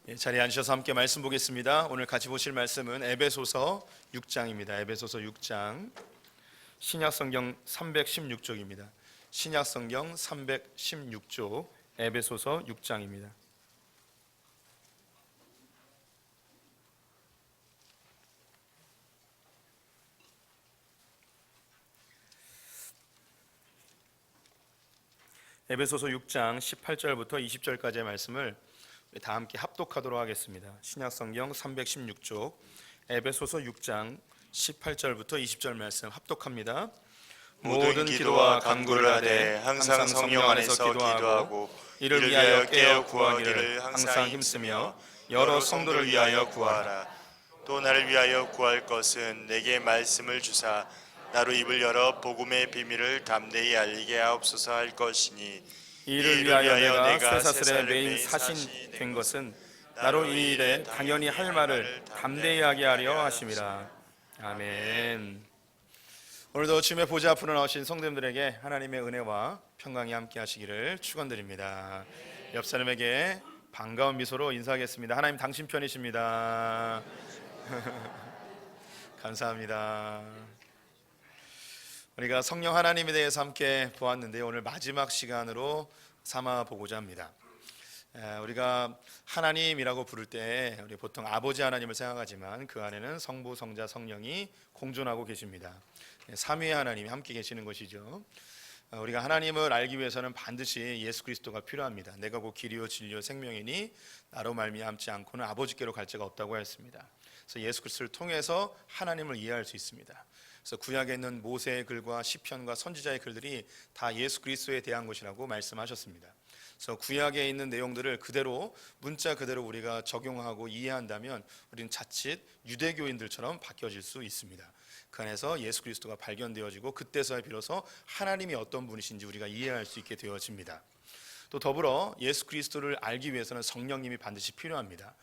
자리에 앉으셔서 함께 말씀 보겠습니다. 오늘 같이 보실 말씀은 에베소서 6장입니다. 에베소서 6장 신약성경 316쪽입니다. 신약성경 316쪽 에베소서 6장입니다. 에베소서 6장 18절부터 20절까지의 말씀을 다 함께 합독하도록 하겠습니다. 신약성경 316쪽 에베소서 6장 18절부터 20절 말씀 합독합니다. 모든 기도와 간구를 하되 항상 성령 안에서 기도하고 이를 위하여 깨어 구하기를 항상 힘쓰며 여러 성도를 위하여 구하라. 또 나를 위하여 구할 것은 내게 말씀을 주사 나로 입을 열어 복음의 비밀을 담대히 알리게 하옵소서 할 것이니, 이를 위하여 내가 쇠사슬의 메인 사신 된 것은 나로 이 일에 당연히 할 말을 담대히 하게 하려 하심이라. 아멘. 오늘도 주님의 보좌 앞으로 나오신 성도님들에게 하나님의 은혜와 평강이 함께 하시기를 축원드립니다. 옆 사람에게 반가운 미소로 인사하겠습니다. 하나님 당신 편이십니다. 감사합니다. 우리가 성령 하나님에 대해서 함께 보았는데 오늘 마지막 시간으로 삼아 보고자 합니다. 우리가 하나님이라고 부를 때 우리 보통 아버지 하나님을 생각하지만 그 안에는 성부, 성자, 성령이 공존하고 계십니다. 삼위의 하나님이 함께 계시는 것이죠. 우리가 하나님을 알기 위해서는 반드시 예수 그리스도가 필요합니다. 내가 곧 길이요 진리요 생명이니 나로 말미암지 않고는 아버지께로 갈 자가 없다고 하였습니다. 그래서 예수 그리스도를 통해서 하나님을 이해할 수 있습니다. 그래서 구약에 있는 모세의 글과 시편과 선지자의 글들이 다 예수 그리스도에 대한 것이라고 말씀하셨습니다. 그래서 구약에 있는 내용들을 그대로 문자 그대로 우리가 적용하고 이해한다면 우리는 자칫 유대교인들처럼 바뀌어질 수 있습니다. 그 안에서 예수 그리스도가 발견되어지고 그때서야 비로소 하나님이 어떤 분이신지 우리가 이해할 수 있게 되어집니다. 또 더불어 예수 그리스도를 알기 위해서는 성령님이 반드시 필요합니다.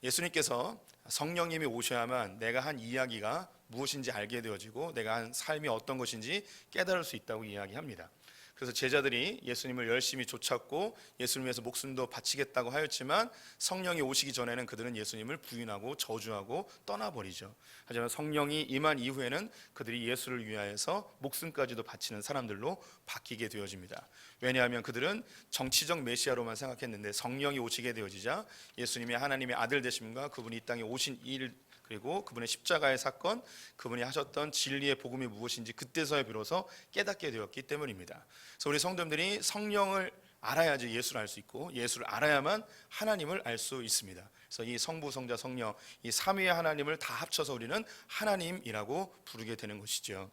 예수님께서 성령님이 오셔야만 내가 한 이야기가 무엇인지 알게 되어지고 내가 한 삶이 어떤 것인지 깨달을 수 있다고 이야기합니다. 그래서 제자들이 예수님을 열심히 쫓았고 예수님을 위해서 목숨도 바치겠다고 하였지만 성령이 오시기 전에는 그들은 예수님을 부인하고 저주하고 떠나버리죠. 하지만 성령이 임한 이후에는 그들이 예수를 위하여서 목숨까지도 바치는 사람들로 바뀌게 되어집니다. 왜냐하면 그들은 정치적 메시아로만 생각했는데 성령이 오시게 되어지자 예수님이 하나님의 아들 되심과 그분이 이 땅에 오신 일, 그리고 그분의 십자가의 사건, 그분이 하셨던 진리의 복음이 무엇인지 그때서야 비로소 깨닫게 되었기 때문입니다. 그래서 우리 성도님들이 성령을 알아야지 예수를 알 수 있고 예수를 알아야만 하나님을 알 수 있습니다. 그래서 이 성부, 성자, 성령 이 삼위의 하나님을 다 합쳐서 우리는 하나님이라고 부르게 되는 것이죠.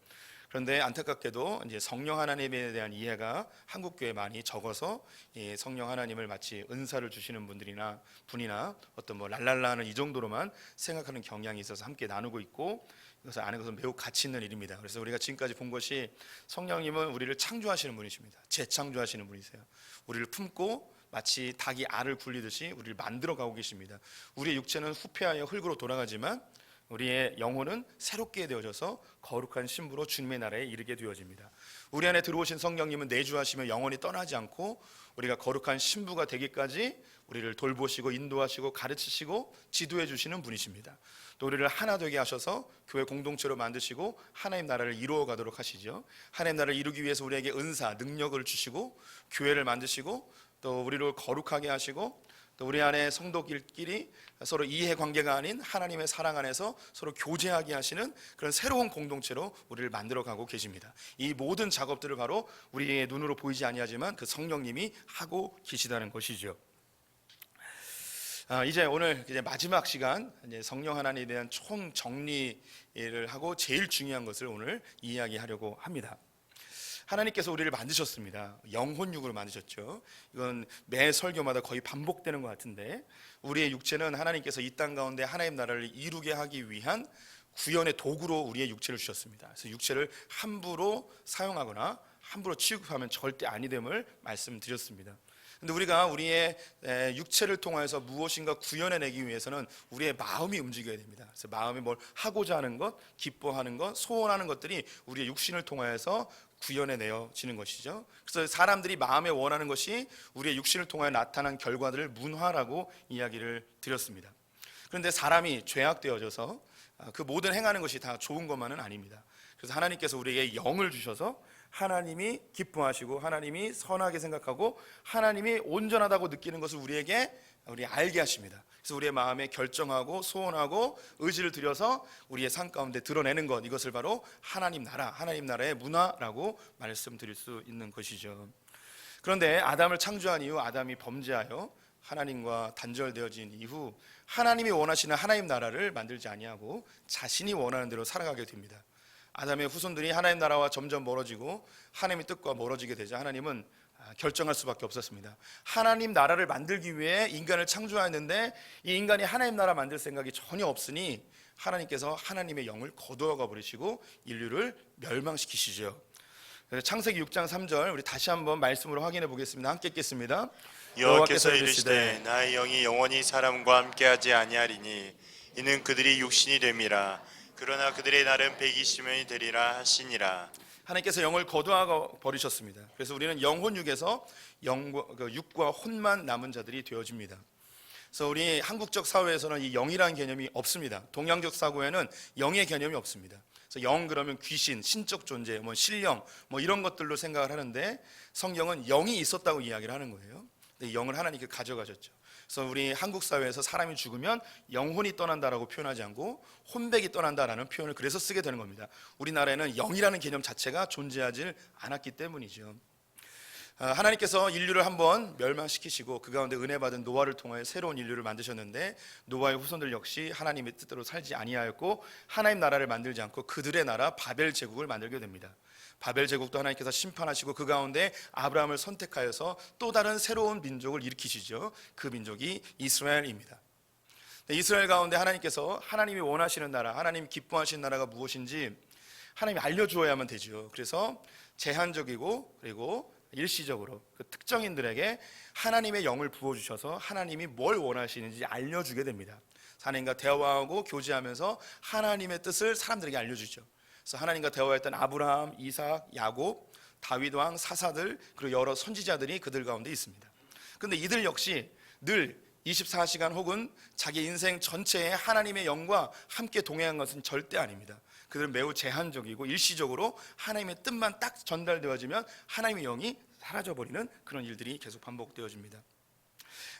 그런데 안타깝게도 이제 성령 하나님에 대한 이해가 한국 교회에 많이 적어서 이 성령 하나님을 마치 은사를 주시는 분이나 어떤 뭐 랄랄라는 이 정도로만 생각하는 경향이 있어서 함께 나누고 있고 이것을 아는 것은 매우 가치 있는 일입니다. 그래서 우리가 지금까지 본 것이 성령님은 우리를 창조하시는 분이십니다. 재창조하시는 분이세요. 우리를 품고 마치 닭이 알을 굴리듯이 우리를 만들어 가고 계십니다. 우리의 육체는 후패하여 흙으로 돌아가지만 우리의 영혼은 새롭게 되어져서 거룩한 신부로 주님의 나라에 이르게 되어집니다. 우리 안에 들어오신 성령님은 내주하시며 영원히 떠나지 않고 우리가 거룩한 신부가 되기까지 우리를 돌보시고 인도하시고 가르치시고 지도해 주시는 분이십니다. 또 우리를 하나 되게 하셔서 교회 공동체로 만드시고 하나님 나라를 이루어 가도록 하시죠. 하나님 나라를 이루기 위해서 우리에게 은사, 능력을 주시고 교회를 만드시고 또 우리를 거룩하게 하시고 또 우리 안에 성도끼리 서로 이해관계가 아닌 하나님의 사랑 안에서 서로 교제하게 하시는 그런 새로운 공동체로 우리를 만들어가고 계십니다. 이 모든 작업들을 바로 우리의 눈으로 보이지 아니하지만 그 성령님이 하고 계시다는 것이죠. 이제 오늘 이제 마지막 시간 이제 성령 하나님에 대한 총 정리를 하고 제일 중요한 것을 오늘 이야기하려고 합니다. 하나님께서 우리를 만드셨습니다. 영혼육으로 만드셨죠. 이건 매 설교마다 거의 반복되는 것 같은데 우리의 육체는 하나님께서 이 땅 가운데 하나님 나라를 이루게 하기 위한 구현의 도구로 우리의 육체를 주셨습니다. 그래서 육체를 함부로 사용하거나 함부로 취급하면 절대 아니 됨을 말씀드렸습니다. 근데 우리가 우리의 육체를 통해서 무엇인가 구현해내기 위해서는 우리의 마음이 움직여야 됩니다. 그래서 마음이 뭘 하고자 하는 것, 기뻐하는 것, 소원하는 것들이 우리의 육신을 통해서 구현해내어지는 것이죠. 그래서 사람들이 마음에 원하는 것이 우리의 육신을 통해 나타난 결과들을 문화라고 이야기를 드렸습니다. 그런데 사람이 죄악되어져서 그 모든 행하는 것이 다 좋은 것만은 아닙니다. 그래서 하나님께서 우리에게 영을 주셔서 하나님이 기뻐하시고 하나님이 선하게 생각하고 하나님이 온전하다고 느끼는 것을 우리 알게 하십니다. 그래서 우리의 마음에 결정하고 소원하고 의지를 들여서 우리의 삶 가운데 드러내는 것, 이것을 바로 하나님 나라의 문화라고 말씀드릴 수 있는 것이죠. 그런데 아담을 창조한 이후 아담이 범죄하여 하나님과 단절되어진 이후 하나님이 원하시는 하나님 나라를 만들지 아니하고 자신이 원하는 대로 살아가게 됩니다. 아담의 후손들이 하나님 나라와 점점 멀어지고 하나님의 뜻과 멀어지게 되자 하나님은 결정할 수밖에 없었습니다. 하나님 나라를 만들기 위해 인간을 창조하였는데 이 인간이 하나님 나라 만들 생각이 전혀 없으니 하나님께서 하나님의 영을 거두어가 버리시고 인류를 멸망시키시죠. 창세기 6장 3절 우리 다시 한번 말씀으로 확인해 보겠습니다. 함께 읽겠습니다. 여호와께서 이르시되 나의 영이 영원히 사람과 함께하지 아니하리니 이는 그들이 육신이 됨이라. 그러나 그들의 날은 120년이 되리라 하시니라. 하나님께서 영을 거두어 버리셨습니다. 그래서 우리는 영혼육에서 육과 혼만 남은 자들이 되어집니다. 그래서 우리 한국적 사회에서는 이 영이라는 개념이 없습니다. 동양적 사고에는 영의 개념이 없습니다. 그래서 영 그러면 귀신, 신적 존재, 신령 이런 것들로 생각을 하는데 성경은 영이 있었다고 이야기를 하는 거예요. 근데 영을 하나님께 가져가셨죠. 그래서 우리 한국 사회에서 사람이 죽으면 영혼이 떠난다라고 표현하지 않고 혼백이 떠난다라는 표현을 그래서 쓰게 되는 겁니다. 우리나라에는 영이라는 개념 자체가 존재하지 않았기 때문이죠. 하나님께서 인류를 한번 멸망시키시고 그 가운데 은혜 받은 노아를 통하여 새로운 인류를 만드셨는데 노아의 후손들 역시 하나님의 뜻대로 살지 아니하였고 하나님 나라를 만들지 않고 그들의 나라 바벨 제국을 만들게 됩니다. 바벨 제국도 하나님께서 심판하시고 그 가운데 아브라함을 선택하여서 또 다른 새로운 민족을 일으키시죠. 그 민족이 이스라엘입니다. 이스라엘 가운데 하나님께서 하나님이 원하시는 나라, 하나님 기뻐하시는 나라가 무엇인지 하나님이 알려주어야만 되죠. 그래서 제한적이고 그리고 일시적으로 그 특정인들에게 하나님의 영을 부어주셔서 하나님이 뭘 원하시는지 알려주게 됩니다. 하나님과 대화하고 교제하면서 하나님의 뜻을 사람들에게 알려주죠. 그래서 하나님과 대화했던 아브라함, 이삭, 야곱, 다윗 왕, 사사들 그리고 여러 선지자들이 그들 가운데 있습니다. 그런데 이들 역시 늘 24시간 혹은 자기 인생 전체에 하나님의 영과 함께 동행한 것은 절대 아닙니다. 그들은 매우 제한적이고 일시적으로 하나님의 뜻만 딱 전달되어지면 하나님의 영이 사라져버리는 그런 일들이 계속 반복되어집니다.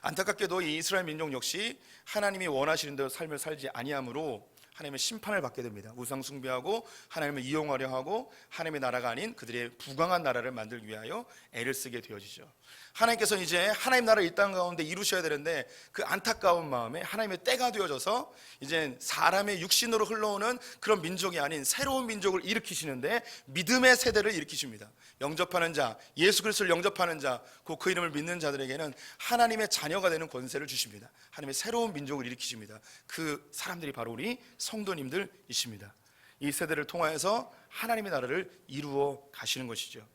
안타깝게도 이 이스라엘 민족 역시 하나님이 원하시는 대로 삶을 살지 아니하므로 하나님의 심판을 받게 됩니다. 우상 숭배하고 하나님을 이용하려 하고 하나님의 나라가 아닌 그들의 부강한 나라를 만들기 위하여 애를 쓰게 되어지죠. 하나님께서 이제 하나님 나라를 이 땅 가운데 이루셔야 되는데 그 안타까운 마음에 하나님의 때가 되어져서 이제 사람의 육신으로 흘러오는 그런 민족이 아닌 새로운 민족을 일으키시는데 믿음의 세대를 일으키십니다. 영접하는 자, 예수 그리스도를 영접하는 자, 그 이름을 믿는 자들에게는 하나님의 자녀가 되는 권세를 주십니다. 하나님의 새로운 민족을 일으키십니다. 그 사람들이 바로 우리 성도님들이십니다. 이 세대를 통하여서 하나님의 나라를 이루어 가시는 것이죠.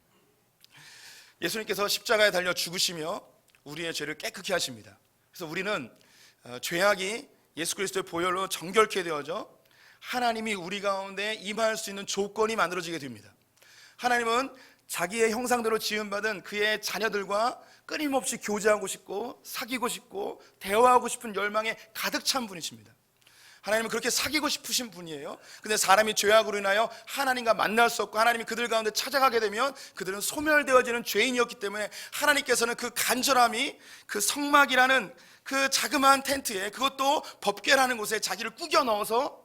예수님께서 십자가에 달려 죽으시며 우리의 죄를 깨끗게 하십니다. 그래서 우리는 죄악이 예수 그리스도의 보혈로 정결케 되어져 하나님이 우리 가운데 임할 수 있는 조건이 만들어지게 됩니다. 하나님은 자기의 형상대로 지음받은 그의 자녀들과 끊임없이 교제하고 싶고 사귀고 싶고 대화하고 싶은 열망에 가득 찬 분이십니다. 하나님은 그렇게 사귀고 싶으신 분이에요. 근데 사람이 죄악으로 인하여 하나님과 만날 수 없고 하나님이 그들 가운데 찾아가게 되면 그들은 소멸되어지는 죄인이었기 때문에 하나님께서는 그 간절함이 그 성막이라는 그 자그마한 텐트에, 그것도 법궤라는 곳에 자기를 꾸겨 넣어서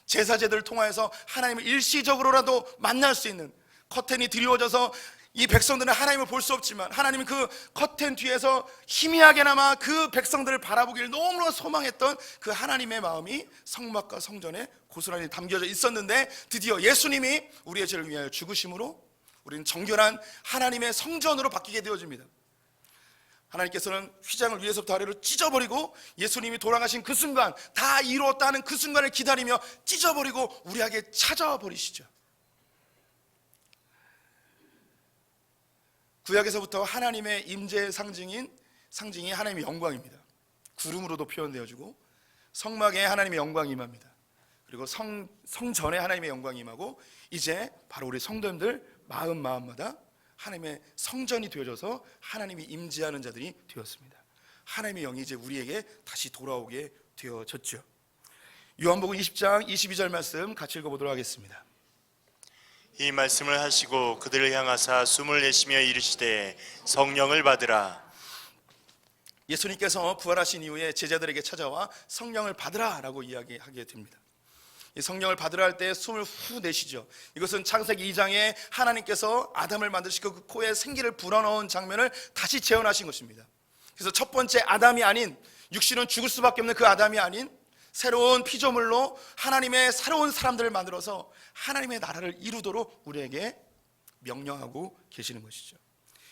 제사제들을 통하여서 하나님을 일시적으로라도 만날 수 있는, 커튼이 드리워져서 이 백성들은 하나님을 볼 수 없지만 하나님은 그 커튼 뒤에서 희미하게나마 그 백성들을 바라보기를 너무나 소망했던 그 하나님의 마음이 성막과 성전에 고스란히 담겨져 있었는데 드디어 예수님이 우리의 죄를 위하여 죽으심으로 우리는 정결한 하나님의 성전으로 바뀌게 되어집니다. 하나님께서는 휘장을 위에서부터 아래로 찢어버리고 예수님이 돌아가신 그 순간, 다 이루었다는 그 순간을 기다리며 찢어버리고 우리에게 찾아와 버리시죠. 구약에서부터 하나님의 임재의 상징이 하나님의 영광입니다. 구름으로도 표현되어지고 성막에 하나님의 영광이 임합니다. 그리고 성전에 하나님의 영광이 임하고 이제 바로 우리 성도님들 마음마다 하나님의 성전이 되어져서 하나님이 임재하는 자들이 되었습니다. 하나님의 영이 이제 우리에게 다시 돌아오게 되어졌죠. 요한복음 20장 22절 말씀 같이 읽어보도록 하겠습니다. 이 말씀을 하시고 그들을 향하사 숨을 내쉬며 이르시되 성령을 받으라. 예수님께서 부활하신 이후에 제자들에게 찾아와 성령을 받으라 라고 이야기하게 됩니다. 이 성령을 받으라 할 때 숨을 후 내쉬죠. 이것은 창세기 2장에 하나님께서 아담을 만드시고 그 코에 생기를 불어넣은 장면을 다시 재현하신 것입니다. 그래서 첫 번째 아담이 아닌, 육신은 죽을 수밖에 없는 그 아담이 아닌 새로운 피조물로 하나님의 새로운 사람들을 만들어서 하나님의 나라를 이루도록 우리에게 명령하고 계시는 것이죠.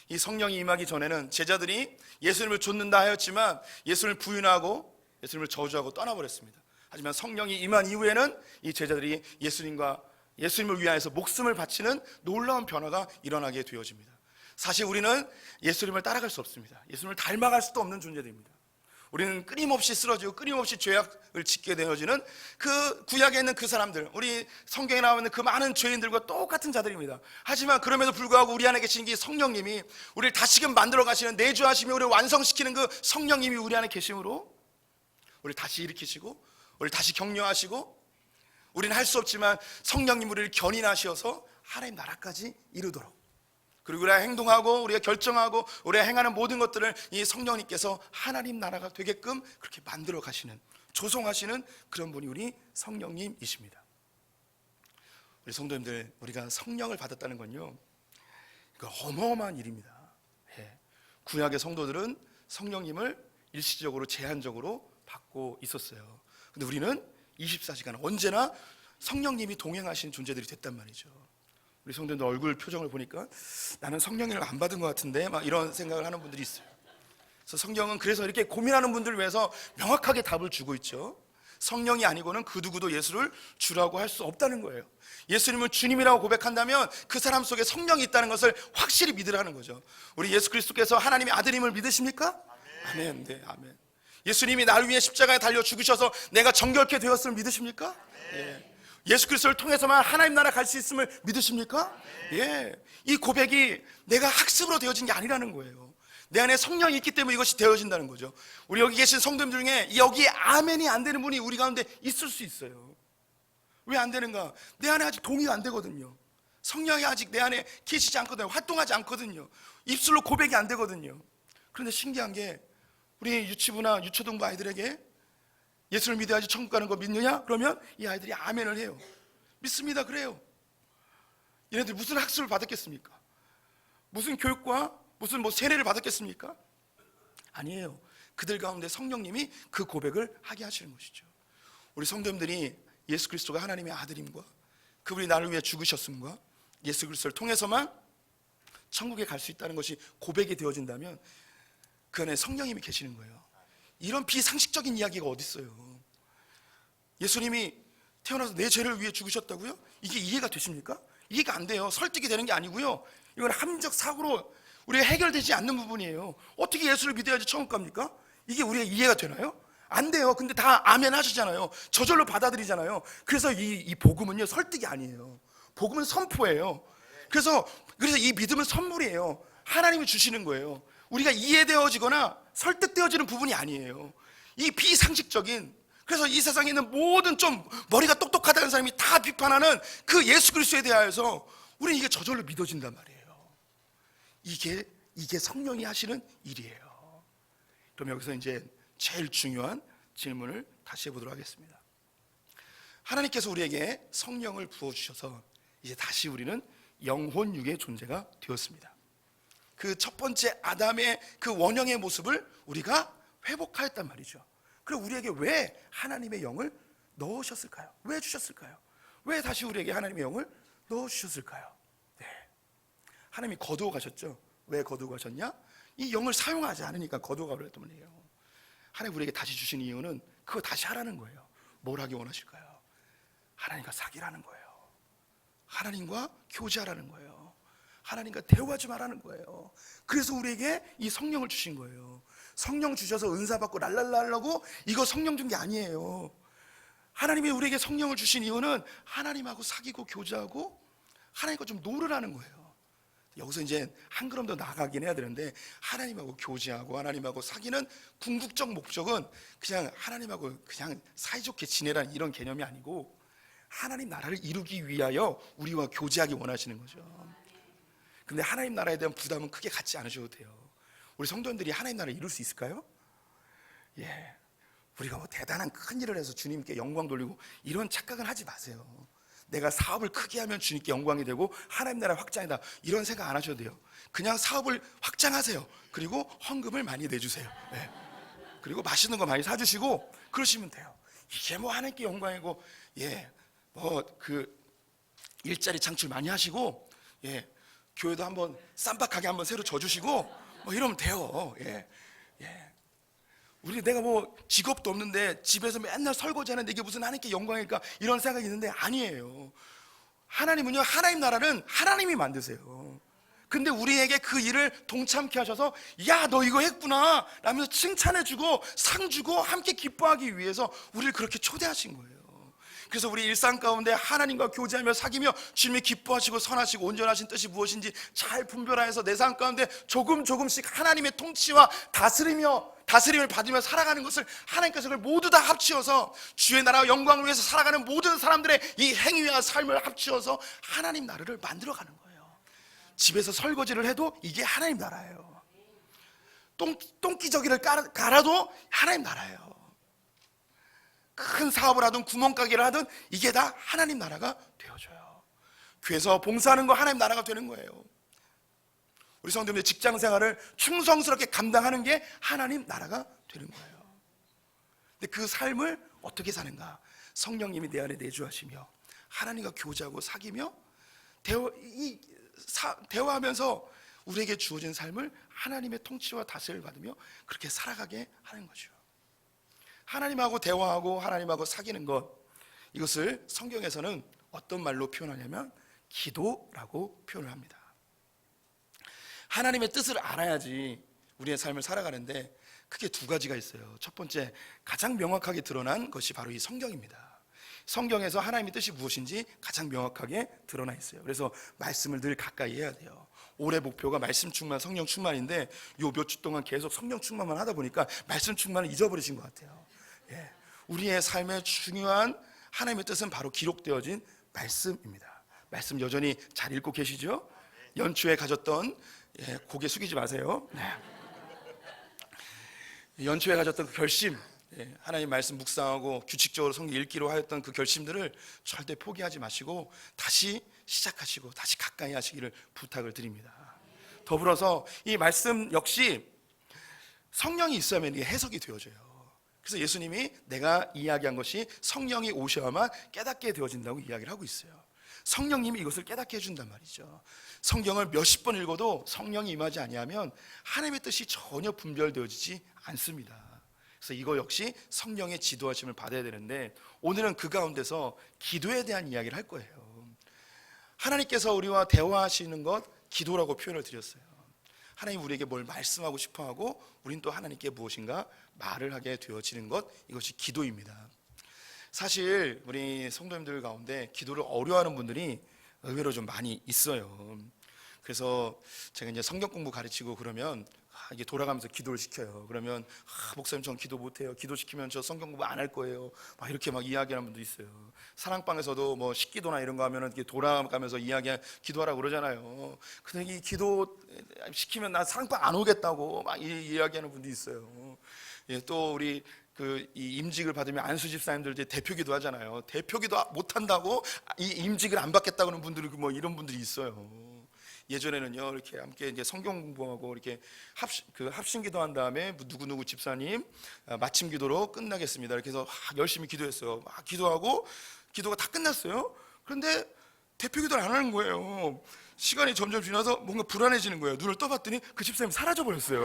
이 성령이 임하기 전에는 제자들이 예수님을 좇는다 하였지만 예수님을 부인하고 예수님을 저주하고 떠나버렸습니다. 하지만 성령이 임한 이후에는 이 제자들이 예수님을 위하여서 목숨을 바치는 놀라운 변화가 일어나게 되어집니다. 사실 우리는 예수님을 따라갈 수 없습니다. 예수님을 닮아갈 수도 없는 존재들입니다. 우리는 끊임없이 쓰러지고 끊임없이 죄악을 짓게 되어지는 그 구약에 있는 그 사람들, 우리 성경에 나와 있는 그 많은 죄인들과 똑같은 자들입니다. 하지만 그럼에도 불구하고 우리 안에 계신 이 성령님이 우리를 다시금 만들어 가시는, 내주하시며 우리를 완성시키는 그 성령님이 우리 안에 계심으로 우리를 다시 일으키시고 우리를 다시 격려하시고, 우리는 할 수 없지만 성령님 우리를 견인하셔서 하나님 나라까지 이루도록, 그리고 우리가 행동하고 우리가 결정하고 우리가 행하는 모든 것들을 이 성령님께서 하나님 나라가 되게끔 그렇게 만들어 가시는, 조성하시는 그런 분이 우리 성령님이십니다. 우리 성도님들, 우리가 성령을 받았다는 건요, 이거 어마어마한 일입니다. 구약의 성도들은 성령님을 일시적으로 제한적으로 받고 있었어요. 근데 우리는 24시간 언제나 성령님이 동행하신 존재들이 됐단 말이죠. 우리 성도님들 얼굴 표정을 보니까 나는 성령을 안 받은 것 같은데 막 이런 생각을 하는 분들이 있어요. 그래서 성경은 그래서 이렇게 고민하는 분들을 위해서 명확하게 답을 주고 있죠. 성령이 아니고는 그 누구도 예수를 주라고 할 수 없다는 거예요. 예수님을 주님이라고 고백한다면 그 사람 속에 성령이 있다는 것을 확실히 믿으라는 거죠. 우리 예수 그리스도께서 하나님의 아들임을 믿으십니까? 아멘. 네, 아멘. 예수님이 나를 위해 십자가에 달려 죽으셔서 내가 정결케 되었음을 믿으십니까? 예. 예수 그리스도를 통해서만 하나님 나라 갈 수 있음을 믿으십니까? 예. 이 고백이 내가 학습으로 되어진 게 아니라는 거예요. 내 안에 성령이 있기 때문에 이것이 되어진다는 거죠. 우리 여기 계신 성도들 중에 여기에 아멘이 안 되는 분이 우리 가운데 있을 수 있어요. 왜 안 되는가? 내 안에 아직 동의가 안 되거든요. 성령이 아직 내 안에 계시지 않거든요. 활동하지 않거든요. 입술로 고백이 안 되거든요. 그런데 신기한 게 우리 유치부나 유초등부 아이들에게 예수를 믿어야지 천국 가는 거 믿느냐? 그러면 이 아이들이 아멘을 해요. 믿습니다. 그래요. 얘네들 무슨 학습을 받았겠습니까? 무슨 교육과 무슨 세례를 받았겠습니까? 아니에요. 그들 가운데 성령님이 그 고백을 하게 하시는 것이죠. 우리 성도님들이 예수 그리스도가 하나님의 아들임과 그분이 나를 위해 죽으셨음과 예수 그리스도를 통해서만 천국에 갈 수 있다는 것이 고백이 되어진다면 그 안에 성령님이 계시는 거예요. 이런 비상식적인 이야기가 어디 있어요? 예수님이 태어나서 내 죄를 위해 죽으셨다고요? 이게 이해가 되십니까? 이해가 안 돼요. 설득이 되는 게 아니고요, 이건 합리적 사고로 우리가 해결되지 않는 부분이에요. 어떻게 예수를 믿어야지 천국 갑니까? 이게 우리가 이해가 되나요? 안 돼요. 근데 다 아멘 하시잖아요. 저절로 받아들이잖아요. 그래서 이 복음은요, 설득이 아니에요. 복음은 선포예요. 그래서 이 믿음은 선물이에요. 하나님이 주시는 거예요. 우리가 이해되어지거나 설득되어지는 부분이 아니에요. 이 비상식적인, 그래서 이 세상에 있는 모든 좀 머리가 똑똑하다는 사람이 다 비판하는 그 예수 그리스도에 대하여서 우리는 이게 저절로 믿어진단 말이에요. 이게 성령이 하시는 일이에요. 그럼 여기서 이제 제일 중요한 질문을 다시 해보도록 하겠습니다. 하나님께서 우리에게 성령을 부어주셔서 이제 다시 우리는 영혼육의 존재가 되었습니다. 그 첫 번째 아담의 그 원형의 모습을 우리가 회복하였단 말이죠. 그럼 우리에게 왜 하나님의 영을 넣으셨을까요? 왜 주셨을까요? 왜 다시 우리에게 하나님의 영을 넣어주셨을까요? 네. 하나님이 거두어 가셨죠. 왜 거두어 가셨냐? 이 영을 사용하지 않으니까 거두어 가버렸단 말이에요. 하나님 우리에게 다시 주신 이유는 그거 다시 하라는 거예요. 뭘 하기 원하실까요? 하나님과 사귀라는 거예요. 하나님과 교제하라는 거예요. 하나님과 대화 좀 하라는 거예요. 그래서 우리에게 이 성령을 주신 거예요. 성령 주셔서 은사 받고 랄랄라 하려고 이거 성령 준 게 아니에요. 하나님이 우리에게 성령을 주신 이유는 하나님하고 사귀고 교제하고 하나님과 좀 놀으라는 거예요. 여기서 이제 한 걸음 더 나가긴 해야 되는데, 하나님하고 교제하고 하나님하고 사귀는 궁극적 목적은 그냥 하나님하고 그냥 사이좋게 지내라는 이런 개념이 아니고, 하나님 나라를 이루기 위하여 우리와 교제하기 원하시는 거죠. 근데 하나님 나라에 대한 부담은 크게 갖지 않으셔도 돼요. 우리 성도님들이 하나님 나라를 이룰 수 있을까요? 예, 우리가 뭐 대단한 큰 일을 해서 주님께 영광 돌리고 이런 착각은 하지 마세요. 내가 사업을 크게 하면 주님께 영광이 되고 하나님 나라 확장이다, 이런 생각 안 하셔도 돼요. 그냥 사업을 확장하세요. 그리고 헌금을 많이 내주세요. 예. 그리고 맛있는 거 많이 사주시고 그러시면 돼요. 이게 뭐 하나님께 영광이고, 예, 뭐 그 일자리 창출 많이 하시고, 예, 교회도 한번 쌈박하게 한번 새로 져주시고 뭐 이러면 돼요. 예, 예. 우리 내가 뭐 직업도 없는데 집에서 맨날 설거지하는데 이게 무슨 하나님께 영광일까, 이런 생각이 있는데 아니에요. 하나님은요, 하나님 나라는 하나님이 만드세요. 근데 우리에게 그 일을 동참케 하셔서 야, 너 이거 했구나 라면서 칭찬해주고 상 주고 함께 기뻐하기 위해서 우리를 그렇게 초대하신 거예요. 그래서 우리 일상 가운데 하나님과 교제하며 사귀며 주님이 기뻐하시고 선하시고 온전하신 뜻이 무엇인지 잘 분별하여서 내 삶 가운데 조금씩 하나님의 통치와 다스림을 받으며 살아가는 것을, 하나님께서 그걸 모두 다 합치어서 주의 나라와 영광을 위해서 살아가는 모든 사람들의 이 행위와 삶을 합치어서 하나님 나라를 만들어가는 거예요. 집에서 설거지를 해도 이게 하나님 나라예요. 똥기저귀를 갈아도 하나님 나라예요. 큰 사업을 하든 구멍가게를 하든 이게 다 하나님 나라가 되어져요. 교회에서 봉사하는 거 하나님 나라가 되는 거예요. 우리 성도님들 직장 생활을 충성스럽게 감당하는 게 하나님 나라가 되는 거예요. 근데 그 삶을 어떻게 사는가? 성령님이 내 안에 내주하시며 하나님과 교제하고 사귀며 대화하면서 우리에게 주어진 삶을 하나님의 통치와 다스림을 받으며 그렇게 살아가게 하는 거죠. 하나님하고 대화하고 하나님하고 사귀는 것, 이것을 성경에서는 어떤 말로 표현하냐면 기도라고 표현을 합니다. 하나님의 뜻을 알아야지 우리의 삶을 살아가는데 크게 두 가지가 있어요. 첫 번째, 가장 명확하게 드러난 것이 바로 이 성경입니다. 성경에서 하나님의 뜻이 무엇인지 가장 명확하게 드러나 있어요. 그래서 말씀을 늘 가까이 해야 돼요. 올해 목표가 말씀 충만, 성령 충만인데 요 몇 주 동안 계속 성령 충만만 하다 보니까 말씀 충만을 잊어버리신 것 같아요. 예, 우리의 삶의 중요한 하나님의 뜻은 바로 기록되어진 말씀입니다. 말씀 여전히 잘 읽고 계시죠? 연초에 가졌던, 예, 고개 숙이지 마세요. 네. 연초에 가졌던 그 결심, 예, 하나님 말씀 묵상하고 규칙적으로 성경 읽기로 하였던 그 결심들을 절대 포기하지 마시고 다시 시작하시고 다시 가까이 하시기를 부탁을 드립니다. 더불어서 이 말씀 역시 성령이 있어야만 이게 해석이 되어져요. 그래서 예수님이 내가 이야기한 것이 성령이 오셔야만 깨닫게 되어진다고 이야기를 하고 있어요. 성령님이 이것을 깨닫게 해준단 말이죠. 성경을 몇십 번 읽어도 성령이 임하지 아니하면 하나님의 뜻이 전혀 분별되어지지 않습니다. 그래서 이거 역시 성령의 지도하심을 받아야 되는데, 오늘은 그 가운데서 기도에 대한 이야기를 할 거예요. 하나님께서 우리와 대화하시는 것, 기도라고 표현을 드렸어요. 하나님 우리에게 뭘 말씀하고 싶어하고 우린 또 하나님께 무엇인가 말을 하게 되어지는 것, 이것이 기도입니다. 사실 우리 성도님들 가운데 기도를 어려워하는 분들이 의외로 좀 많이 있어요. 그래서 제가 이제 성경 공부 가르치고 그러면 이게 돌아가면서 기도를 시켜요. 그러면 목사님 전 기도 못해요. 기도시키면 저 성경 공부 안 할 거예요. 막 이렇게 막 이야기하는 분도 있어요. 사랑방에서도 뭐 식기도나 이런 거 하면은 이렇게 돌아가면서 기도하라고 그러잖아요. 근데 이 기도 시키면 나 사랑방 안 오겠다고 막 이야기하는 분도 있어요. 예, 또 우리 이 임직을 받으면 안수 집사님들 이제 대표기도 하잖아요. 대표기도 못 한다고 이 임직을 안 받겠다고 하는 분들이 뭐 이런 분들이 있어요. 예전에는요, 이렇게 함께 이제 성경 공부하고 이렇게 합심기도 한 다음에 누구누구 집사님 마침 기도로 끝나겠습니다. 이렇게 해서 열심히 기도했어요. 막 기도하고 기도가 다 끝났어요. 그런데 대표기도를 안 하는 거예요. 시간이 점점 지나서 뭔가 불안해지는 거예요. 눈을 떠봤더니 그 집사님 사라져 버렸어요.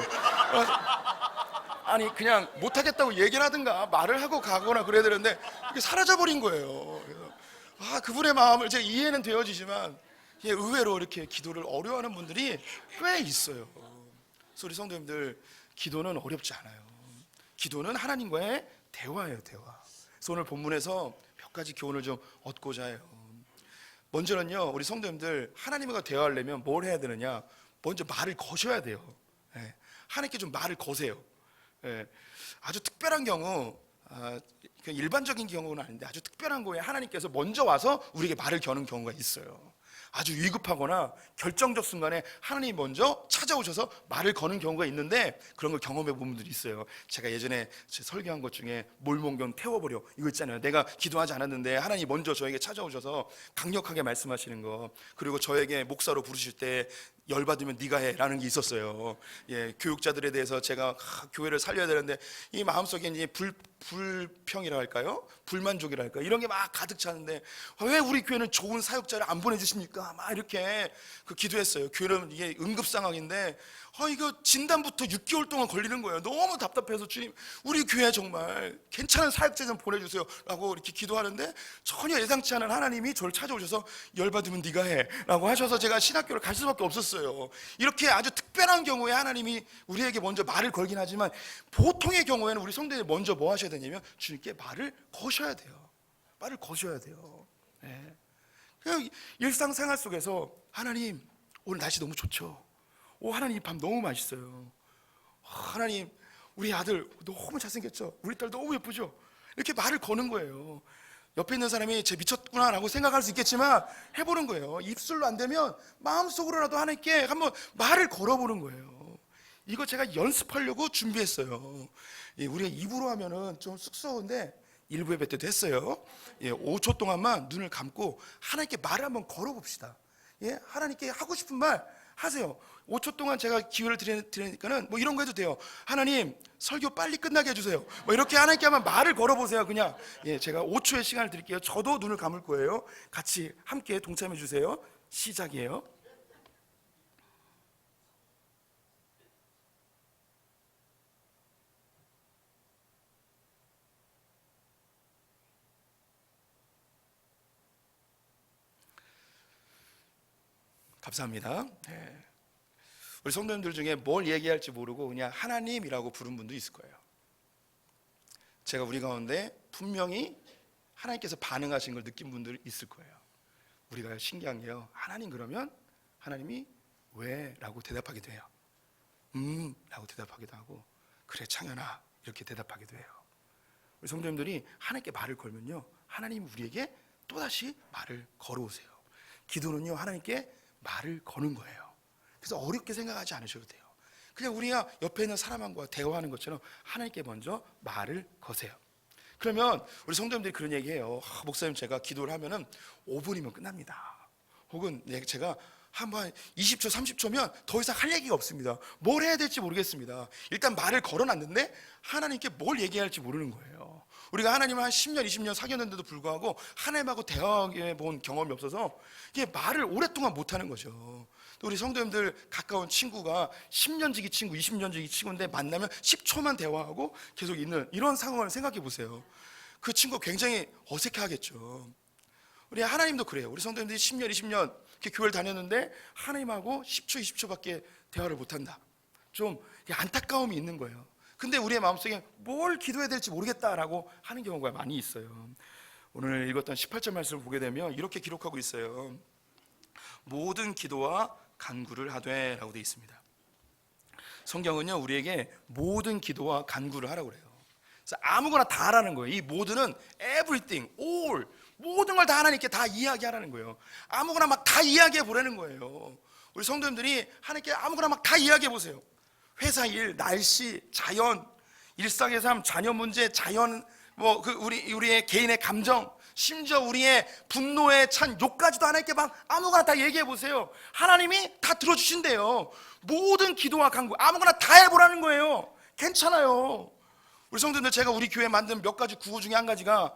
아니 그냥 못하겠다고 얘기를 하든가 말을 하고 가거나 그래야 되는데 이게 사라져 버린 거예요. 그래서 그분의 마음을 제가 이해는 되어지지만 예, 의외로 이렇게 기도를 어려워하는 분들이 꽤 있어요. 그래서 우리 성도님들, 기도는 어렵지 않아요. 기도는 하나님과의 대화예요, 대화. 그래서 오늘 본문에서 몇 가지 교훈을 좀 얻고자 해요. 먼저는요, 우리 성도님들, 하나님과 대화하려면 뭘 해야 되느냐? 먼저 말을 거셔야 돼요. 예, 하나님께 좀 말을 거세요. 예, 아주 특별한 경우, 그냥 일반적인 경우는 아닌데 아주 특별한 거에 하나님께서 먼저 와서 우리에게 말을 거는 경우가 있어요. 아주 위급하거나 결정적 순간에 하나님이 먼저 찾아오셔서 말을 거는 경우가 있는데, 그런 걸 경험해 본 분들이 있어요. 제가 예전에 제 설교한 것 중에 몰몬경 태워버려, 이거 있잖아요. 내가 기도하지 않았는데 하나님이 먼저 저에게 찾아오셔서 강력하게 말씀하시는 거. 그리고 저에게 목사로 부르실 때 열받으면 네가 해 라는 게 있었어요. 예, 교육자들에 대해서 제가 교회를 살려야 되는데 이 마음속에 이제 불평이라 할까요? 불만족이라 할까요? 이런 게 막 가득 차는데, 왜 우리 교회는 좋은 사역자를 안 보내주십니까? 막 이렇게 기도했어요. 교회는 이게 응급 상황인데 이거 진단부터 6개월 동안 걸리는 거예요. 너무 답답해서, 주님, 우리 교회 정말 괜찮은 사역자 좀 보내주세요 라고 이렇게 기도하는데, 전혀 예상치 않은 하나님이 저를 찾아오셔서 열받으면 네가 해 라고 하셔서 제가 신학교를 갈 수밖에 없었어요. 이렇게 아주 특별한 경우에 하나님이 우리에게 먼저 말을 걸긴 하지만, 보통의 경우에는 우리 성도들이 먼저 뭐 하셔야 되냐면 주님께 말을 거셔야 돼요. 말을 거셔야 돼요. 네. 그냥 일상생활 속에서, 하나님, 오늘 날씨 너무 좋죠? 하나님, 이 밤 너무 맛있어요. 하나님, 우리 아들 너무 잘생겼죠? 우리 딸 너무 예쁘죠? 이렇게 말을 거는 거예요. 옆에 있는 사람이 쟤 미쳤구나라고 생각할 수 있겠지만 해보는 거예요. 입술로 안 되면 마음속으로라도 하나님께 한번 말을 걸어보는 거예요. 이거 제가 연습하려고 준비했어요. 우리가 입으로 하면은 좀 쑥스러운데 일부 예배 때도 했어요. 5초 동안만 눈을 감고 하나님께 말을 한번 걸어봅시다. 하나님께 하고 싶은 말 하세요. 5초 동안 제가 기회를 드리니까는 뭐 이런 거 해도 돼요. 하나님, 설교 빨리 끝나게 해주세요. 뭐 이렇게 하나님께 한번 말을 걸어보세요. 그냥 제가 5초의 시간을 드릴게요. 저도 눈을 감을 거예요. 같이 함께 동참해 주세요. 시작이에요. 감사합니다. 우리 성도님들 중에 뭘 얘기할지 모르고 그냥 하나님이라고 부른 분도 있을 거예요. 제가 우리 가운데 분명히 하나님께서 반응하신 걸 느낀 분들 있을 거예요. 우리가 신기한 게요, 하나님 그러면 하나님이 왜? 라고 대답하기도 해요. 라고 대답하기도 하고, 그래 창현아 이렇게 대답하기도 해요. 우리 성도님들이 하나님께 말을 걸면요, 하나님이 우리에게 또다시 말을 걸어오세요. 기도는요, 하나님께 말을 거는 거예요. 그래서 어렵게 생각하지 않으셔도 돼요. 그냥 우리가 옆에 있는 사람과 대화하는 것처럼 하나님께 먼저 말을 거세요. 그러면 우리 성도님들이 그런 얘기해요. 목사님, 제가 기도를 하면은 5분이면 끝납니다. 혹은 제가 한번 20초 30초면 더 이상 할 얘기가 없습니다. 뭘 해야 될지 모르겠습니다. 일단 말을 걸어놨는데 하나님께 뭘 얘기할지 모르는 거예요. 우리가 하나님을 한 10년 20년 사귀었는데도 불구하고 하나님하고 대화해 본 경험이 없어서 이게 말을 오랫동안 못하는 거죠. 또 우리 성도님들 가까운 친구가 10년지기 친구 20년지기 친구인데 만나면 10초만 대화하고 계속 있는 이런 상황을 생각해 보세요. 그 친구가 굉장히 어색해하겠죠. 우리 하나님도 그래요. 우리 성도님들이 10년 20년 이렇게 교회를 다녔는데 하나님하고 10초 20초밖에 대화를 못한다. 좀 안타까움이 있는 거예요. 근데 우리의 마음속에 뭘 기도해야 될지 모르겠다라고 하는 경우가 많이 있어요. 오늘 읽었던 18절 말씀을 보게 되면 이렇게 기록하고 있어요. 모든 기도와 간구를 하되 라고 되어 있습니다. 성경은요, 우리에게 모든 기도와 간구를 하라고 그래요. 그래서 아무거나 다 하라는 거예요. 이 모든은 everything, all, 모든 걸 다 하나님께 다 이야기하라는 거예요. 아무거나 막 다 이야기해 보라는 거예요. 우리 성도님들이 하나님께 아무거나 막 다 이야기해 보세요. 회사 일, 날씨, 자연, 일상의 삶, 자녀 문제, 자연, 우리의 개인의 감정, 심지어 우리의 분노에 찬 욕까지도 하나님께 막 아무거나 다 얘기해 보세요. 하나님이 다 들어주신대요. 모든 기도와 간구 아무거나 다 해보라는 거예요. 괜찮아요. 우리 성도들, 제가 우리 교회에 만든 몇 가지 구호 중에 한 가지가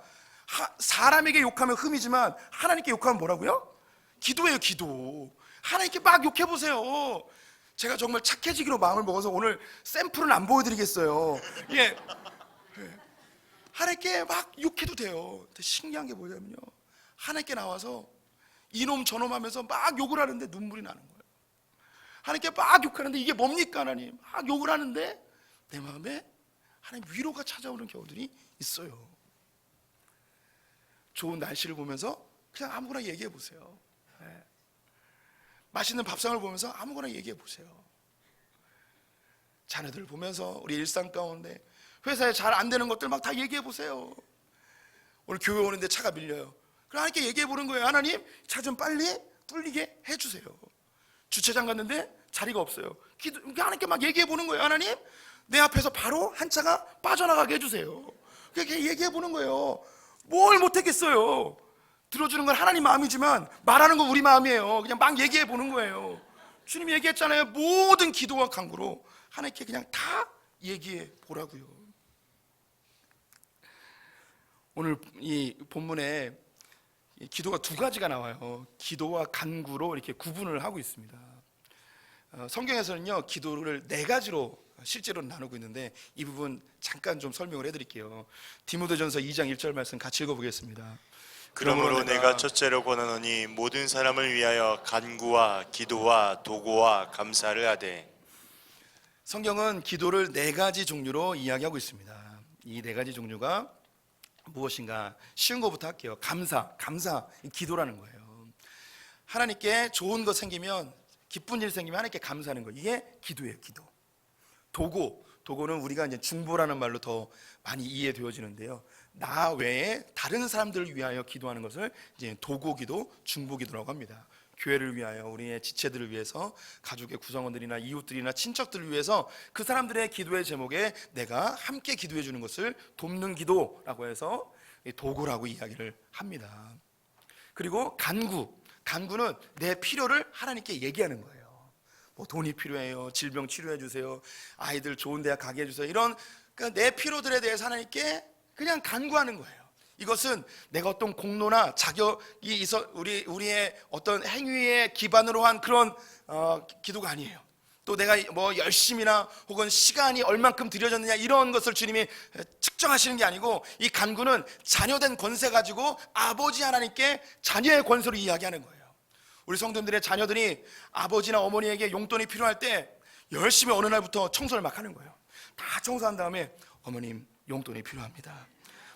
사람에게 욕하면 흠이지만 하나님께 욕하면 뭐라고요? 기도예요. 기도. 하나님께 막 욕해 보세요. 제가 정말 착해지기로 마음을 먹어서 오늘 샘플은 안 보여드리겠어요. 하나님께 막 욕해도 돼요. 근데 신기한 게 뭐냐면요, 하나님께 나와서 이놈 저놈 하면서 막 욕을 하는데 눈물이 나는 거예요. 하나님께 막 욕하는데 이게 뭡니까 하나님? 막 욕을 하는데 내 마음에 하나님 위로가 찾아오는 경우들이 있어요. 좋은 날씨를 보면서 그냥 아무거나 얘기해 보세요. 네. 맛있는 밥상을 보면서 아무거나 얘기해 보세요. 자녀들 보면서 우리 일상 가운데 회사에 잘 안 되는 것들 막 다 얘기해 보세요. 오늘 교회 오는데 차가 밀려요. 그럼 하나님께 얘기해 보는 거예요. 하나님, 차 좀 빨리 뚫리게 해주세요. 주차장 갔는데 자리가 없어요. 하나님께 막 얘기해 보는 거예요. 하나님, 내 앞에서 바로 한 차가 빠져나가게 해주세요. 그렇게 얘기해 보는 거예요. 뭘 못했겠어요. 들어주는 건 하나님 마음이지만 말하는 건 우리 마음이에요. 그냥 막 얘기해 보는 거예요. 주님이 얘기했잖아요. 모든 기도와 간구로 하나님께 그냥 다 얘기해 보라고요. 오늘 이 본문에 기도가 두 가지가 나와요. 기도와 간구로 이렇게 구분을 하고 있습니다. 성경에서는요, 기도를 네 가지로 실제로 나누고 있는데 이 부분 잠깐 좀 설명을 해드릴게요. 디모데전서 2장 1절 말씀 같이 읽어보겠습니다. 그러므로 내가 첫째로 권하노니 모든 사람을 위하여 간구와 기도와 도구와 감사를 하되. 성경은 기도를 네 가지 종류로 이야기하고 있습니다. 이 네 가지 종류가 무엇인가? 쉬운 것부터 할게요. 감사, 기도라는 거예요. 하나님께 좋은 거 생기면, 기쁜 일 생기면 하나님께 감사하는 거, 이게 기도예요. 기도. 도구는 우리가 이제 중보라는 말로 더 많이 이해되어지는데요. 나 외에 다른 사람들을 위하여 기도하는 것을 이제 도구기도, 중보기도라고 합니다. 교회를 위하여, 우리의 지체들을 위해서, 가족의 구성원들이나 이웃들이나 친척들을 위해서 그 사람들의 기도의 제목에 내가 함께 기도해 주는 것을 돕는 기도라고 해서 도구라고 이야기를 합니다. 그리고 간구는 내 필요를 하나님께 얘기하는 거예요. 뭐 돈이 필요해요, 질병 치료해 주세요, 아이들 좋은 대학 가게 해주세요, 이런 그러니까 내 필요들에 대해서 하나님께 그냥 간구하는 거예요. 이것은 내가 어떤 공로나 자격이 있어 우리의 어떤 행위에 기반으로 한 그런 기도가 아니에요. 또 내가 뭐 열심이나 혹은 시간이 얼만큼 들여졌느냐 이런 것을 주님이 측정하시는 게 아니고, 이 간구는 자녀된 권세 가지고 아버지 하나님께 자녀의 권세로 이야기하는 거예요. 우리 성도님들의 자녀들이 아버지나 어머니에게 용돈이 필요할 때 열심히 어느 날부터 청소를 막 하는 거예요. 다 청소한 다음에 어머님 용돈이 필요합니다.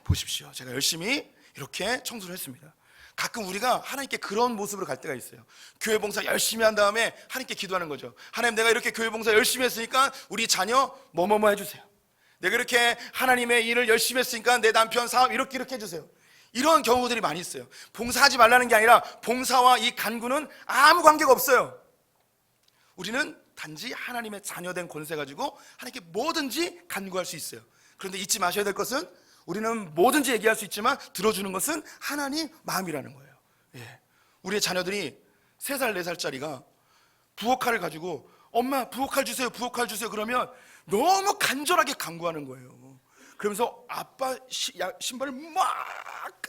보십시오, 제가 열심히 이렇게 청소를 했습니다. 가끔 우리가 하나님께 그런 모습으로 갈 때가 있어요. 교회 봉사 열심히 한 다음에 하나님께 기도하는 거죠. 하나님, 내가 이렇게 교회 봉사 열심히 했으니까 우리 자녀 뭐뭐뭐 해주세요. 내가 이렇게 하나님의 일을 열심히 했으니까 내 남편 사업 이렇게 해주세요. 이런 경우들이 많이 있어요. 봉사하지 말라는 게 아니라 봉사와 이 간구는 아무 관계가 없어요. 우리는 단지 하나님의 자녀된 권세 가지고 하나님께 뭐든지 간구할 수 있어요. 그런데 잊지 마셔야 될 것은, 우리는 뭐든지 얘기할 수 있지만 들어주는 것은 하나님 마음이라는 거예요. 예. 우리의 자녀들이 3살, 4살짜리가 부엌칼을 가지고 엄마 부엌칼 주세요, 부엌칼 주세요 그러면 너무 간절하게 간구하는 거예요. 그러면서 아빠 신발을 막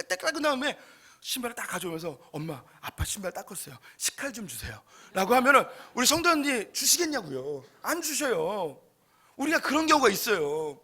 닦은 다음에 신발을 딱 가져오면서 엄마 아빠 신발 닦았어요, 식칼 좀 주세요 라고 하면은 우리 성도님들이 주시겠냐고요? 안 주셔요. 우리가 그런 경우가 있어요.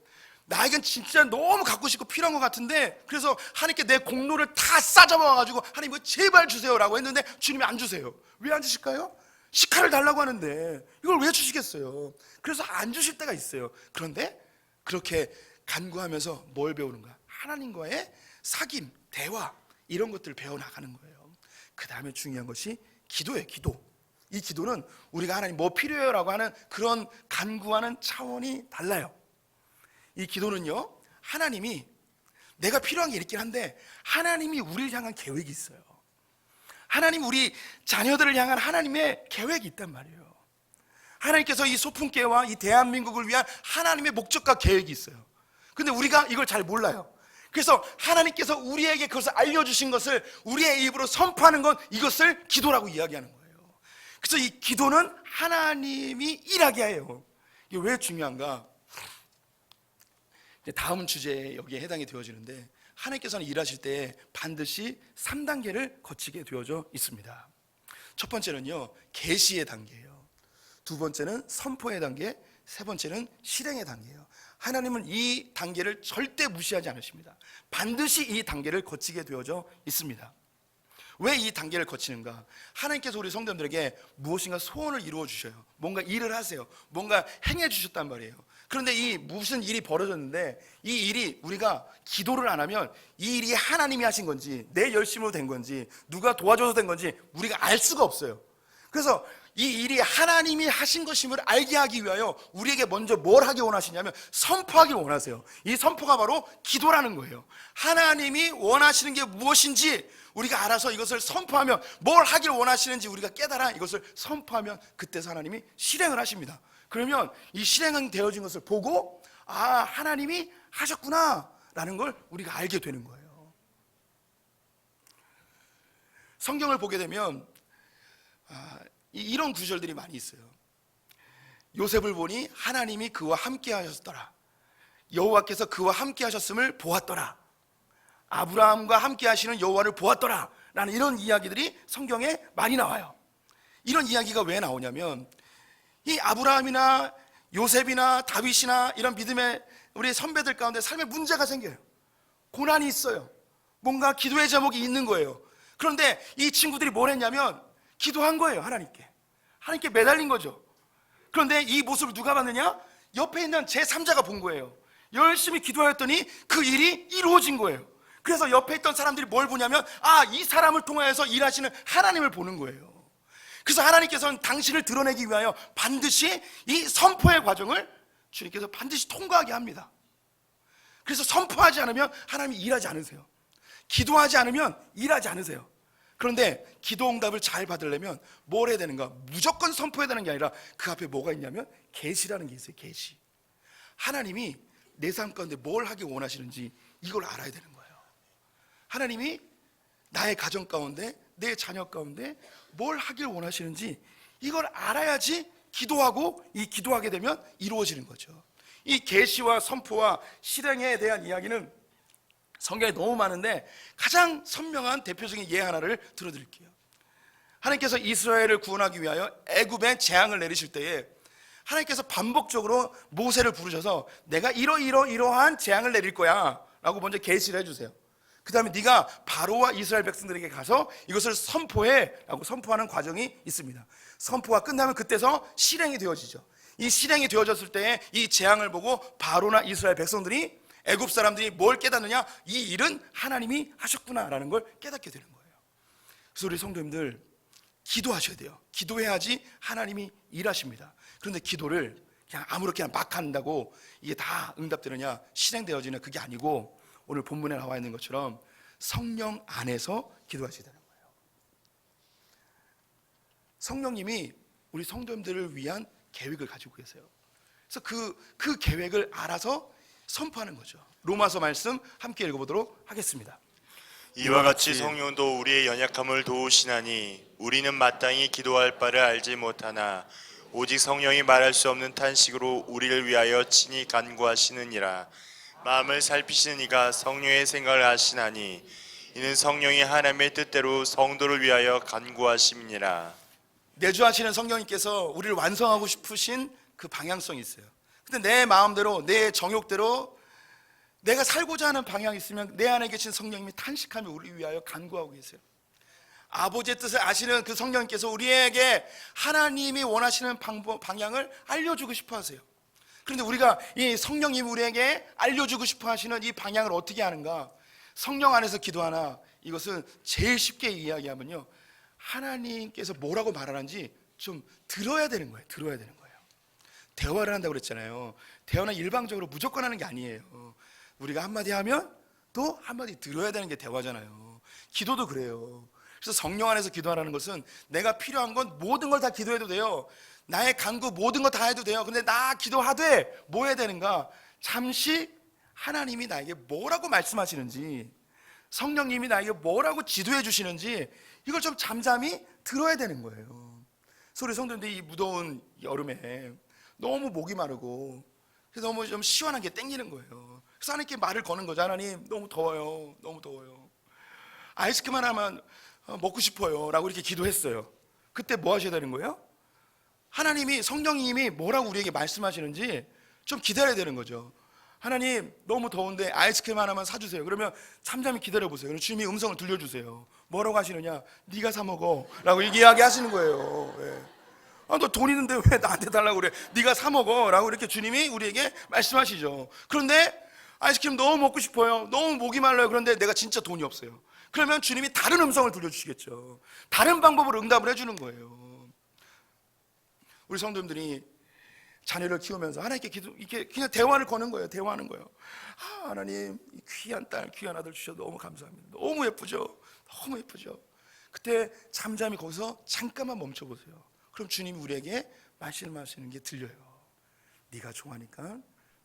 나에겐 진짜 너무 갖고 싶고 필요한 것 같은데, 그래서 하나님께 내 공로를 다 싸잡아가지고 하나님 이거 제발 주세요라고 했는데 주님이 안 주세요. 왜 안 주실까요? 식칼을 달라고 하는데 이걸 왜 주시겠어요? 그래서 안 주실 때가 있어요. 그런데 그렇게 간구하면서 뭘 배우는가? 하나님과의 사귐, 대화, 이런 것들을 배워나가는 거예요. 그 다음에 중요한 것이 기도예요. 기도. 이 기도는 우리가 하나님 뭐 필요해요 라고 하는 그런 간구하는 차원이 달라요. 이 기도는요, 하나님이, 내가 필요한 게 있긴 한데 하나님이 우리를 향한 계획이 있어요. 하나님, 우리 자녀들을 향한 하나님의 계획이 있단 말이에요. 하나님께서 이 소풍교회와 이 대한민국을 위한 하나님의 목적과 계획이 있어요. 근데 우리가 이걸 잘 몰라요. 그래서 하나님께서 우리에게 그것을 알려주신 것을 우리의 입으로 선포하는 건 이것을 기도라고 이야기하는 거예요. 그래서 이 기도는 하나님이 일하게 해요. 이게 왜 중요한가? 다음 주제에 여기에 해당이 되어지는데, 하나님께서는 일하실 때 반드시 3단계를 거치게 되어져 있습니다. 첫 번째는요, 계시의 단계예요. 두 번째는 선포의 단계, 세 번째는 실행의 단계예요. 하나님은 이 단계를 절대 무시하지 않으십니다. 반드시 이 단계를 거치게 되어져 있습니다. 왜 이 단계를 거치는가? 하나님께서 우리 성도들에게 무엇인가 소원을 이루어 주셔요. 뭔가 일을 하세요. 뭔가 행해 주셨단 말이에요. 그런데 이 무슨 일이 벌어졌는데 이 일이 우리가 기도를 안 하면 이 일이 하나님이 하신 건지 내 열심으로 된 건지 누가 도와줘서 된 건지 우리가 알 수가 없어요. 그래서 이 일이 하나님이 하신 것임을 알게 하기 위하여 우리에게 먼저 뭘 하기 원하시냐면 선포하기 원하세요. 이 선포가 바로 기도라는 거예요. 하나님이 원하시는 게 무엇인지 우리가 알아서 이것을 선포하면 뭘 하길 원하시는지 우리가 깨달아 이것을 선포하면 그때서 하나님이 실행을 하십니다. 그러면 이 실행은 되어진 것을 보고 아, 하나님이 하셨구나 라는 걸 우리가 알게 되는 거예요. 성경을 보게 되면 이런 구절들이 많이 있어요. 요셉을 보니 하나님이 그와 함께 하셨더라. 여호와께서 그와 함께 하셨음을 보았더라. 아브라함과 함께 하시는 여호와를 보았더라 라는 이런 이야기들이 성경에 많이 나와요. 이런 이야기가 왜 나오냐면 이 아브라함이나 요셉이나 다윗이나 이런 믿음의 우리 선배들 가운데 삶에 문제가 생겨요. 고난이 있어요. 뭔가 기도의 제목이 있는 거예요. 그런데 이 친구들이 뭘 했냐면 기도한 거예요. 하나님께 매달린 거죠. 그런데 이 모습을 누가 봤느냐? 옆에 있는 제3자가 본 거예요. 열심히 기도하였더니 그 일이 이루어진 거예요. 그래서 옆에 있던 사람들이 뭘 보냐면 아, 이 사람을 통하여서 일하시는 하나님을 보는 거예요. 그래서 하나님께서는 당신을 드러내기 위하여 반드시 이 선포의 과정을 주님께서 반드시 통과하게 합니다. 그래서 선포하지 않으면 하나님이 일하지 않으세요. 기도하지 않으면 일하지 않으세요. 그런데 기도 응답을 잘 받으려면 뭘 해야 되는가? 무조건 선포해야 되는 게 아니라 그 앞에 뭐가 있냐면 계시라는 게 있어요. 계시. 하나님이 내 삶 가운데 뭘 하기 원하시는지 이걸 알아야 되는 거예요. 하나님이 나의 가정 가운데 내 자녀 가운데 뭘 하길 원하시는지 이걸 알아야지 기도하고 이 기도하게 되면 이루어지는 거죠. 이 계시와 선포와 실행에 대한 이야기는 성경에 너무 많은데 가장 선명한 대표적인 예 하나를 들어드릴게요. 하나님께서 이스라엘을 구원하기 위하여 애굽에 재앙을 내리실 때에 하나님께서 반복적으로 모세를 부르셔서 내가 이러한 재앙을 내릴 거야 라고 먼저 계시를 해주세요. 그 다음에 네가 바로와 이스라엘 백성들에게 가서 이것을 선포해 라고 선포하는 과정이 있습니다. 선포가 끝나면 그때서 실행이 되어지죠. 이 실행이 되어졌을 때 이 재앙을 보고 바로나 이스라엘 백성들이 애굽 사람들이 뭘 깨닫느냐? 이 일은 하나님이 하셨구나라는 걸 깨닫게 되는 거예요. 그래서 우리 성도님들 기도하셔야 돼요. 기도해야지 하나님이 일하십니다. 그런데 기도를 그냥 아무렇게나 막 한다고 이게 다 응답되느냐 실행되어지는 그게 아니고 오늘 본문에 나와 있는 것처럼 성령 안에서 기도하셔야 되는 거예요. 성령님이 우리 성도님들을 위한 계획을 가지고 계세요. 그래서 그 계획을 알아서 선포하는 거죠. 로마서 말씀 함께 읽어보도록 하겠습니다. 이와 같이 성령도 우리의 연약함을 도우시나니 우리는 마땅히 기도할 바를 알지 못하나 오직 성령이 말할 수 없는 탄식으로 우리를 위하여 친히 간구하시느니라. 마음을 살피시는 이가 성령의 생각을 아시나니 이는 성령이 하나님의 뜻대로 성도를 위하여 간구하심이니라. 내주하시는 성령님께서 우리를 완성하고 싶으신 그 방향성이 있어요. 근데 내 마음대로 내 정욕대로 내가 살고자 하는 방향이 있으면 내 안에 계신 성령님이 탄식하며 우리를 위하여 간구하고 계세요. 아버지의 뜻을 아시는 그 성령님께서 우리에게 하나님이 원하시는 방향을 알려주고 싶어 하세요. 그런데 우리가 이 성령님이 우리에게 알려주고 싶어 하시는 이 방향을 어떻게 하는가? 성령 안에서 기도하나 이것은 제일 쉽게 이야기하면요, 하나님께서 뭐라고 말하는지 좀 들어야 되는 거예요. 들어야 되는 거예요. 대화를 한다고 그랬잖아요. 대화는 일방적으로 무조건 하는 게 아니에요. 우리가 한마디 하면 또 한마디 들어야 되는 게 대화잖아요. 기도도 그래요. 그래서 성령 안에서 기도하라는 것은 내가 필요한 건 모든 걸 다 기도해도 돼요. 나의 간구 모든 거 다 해도 돼요. 근데 나 기도하되 뭐 해야 되는가? 잠시 하나님이 나에게 뭐라고 말씀하시는지, 성령님이 나에게 뭐라고 지도해 주시는지 이걸 좀 잠잠히 들어야 되는 거예요. 그래서 우리 성도님들이 이 무더운 여름에 너무 목이 마르고 그래서 너무 좀 시원한 게 땡기는 거예요. 그래서 하나님께 말을 거는 거죠. 하나님 너무 더워요. 너무 더워요. 아이스크림 하나만 먹고 싶어요 라고 이렇게 기도했어요. 그때 뭐 하셔야 되는 거예요? 하나님이 성령님이 뭐라고 우리에게 말씀하시는지 좀 기다려야 되는 거죠. 하나님 너무 더운데 아이스크림 하나만 사주세요. 그러면 잠잠히 기다려보세요. 그럼 주님이 음성을 들려주세요. 뭐라고 하시느냐? 네가 사 먹어 라고 이야기하시는 거예요. 예. 아, 너 돈 있는데 왜 나한테 달라고 그래? 네가 사 먹어 라고 이렇게 주님이 우리에게 말씀하시죠. 그런데 아이스크림 너무 먹고 싶어요. 너무 목이 말라요. 그런데 내가 진짜 돈이 없어요. 그러면 주님이 다른 음성을 들려주시겠죠. 다른 방법으로 응답을 해주는 거예요. 우리 성도님들이 자녀를 키우면서 하나님께 이렇게 그냥 대화를 거는 거예요. 대화하는 거예요. 아, 하나님, 이 귀한 딸, 귀한 아들 주셔서 너무 감사합니다. 너무 예쁘죠? 너무 예쁘죠? 그때 잠잠히 거기서 잠깐만 멈춰보세요. 그럼 주님이 우리에게 말씀하시는 게 들려요. 네가 좋아하니까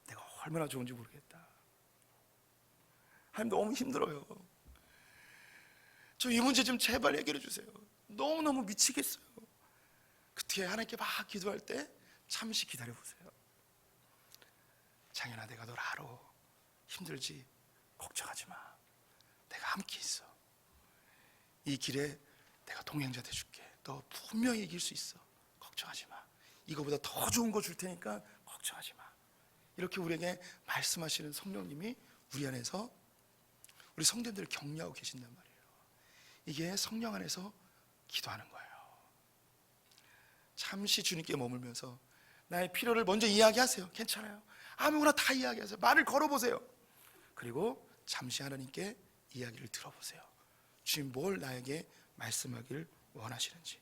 내가 얼마나 좋은지 모르겠다. 하나님 너무 힘들어요. 저 이 문제 좀 제발 해결해 주세요. 너무너무 미치겠어요. 그때 하나님께 막 기도할 때 잠시 기다려보세요. 장현아, 내가 널 알아. 힘들지? 걱정하지 마. 내가 함께 있어. 이 길에 내가 동행자 돼줄게. 너 분명히 이길 수 있어. 걱정하지 마. 이거보다 더 좋은 거 줄 테니까 걱정하지 마. 이렇게 우리에게 말씀하시는 성령님이 우리 안에서 우리 성도들을 격려하고 계신단 말이에요. 이게 성령 안에서 기도하는 거예요. 잠시 주님께 머물면서 나의 필요를 먼저 이야기하세요. 괜찮아요. 아무거나 다 이야기하세요. 말을 걸어보세요. 그리고 잠시 하나님께 이야기를 들어보세요. 주님 뭘 나에게 말씀하기를 원하시는지.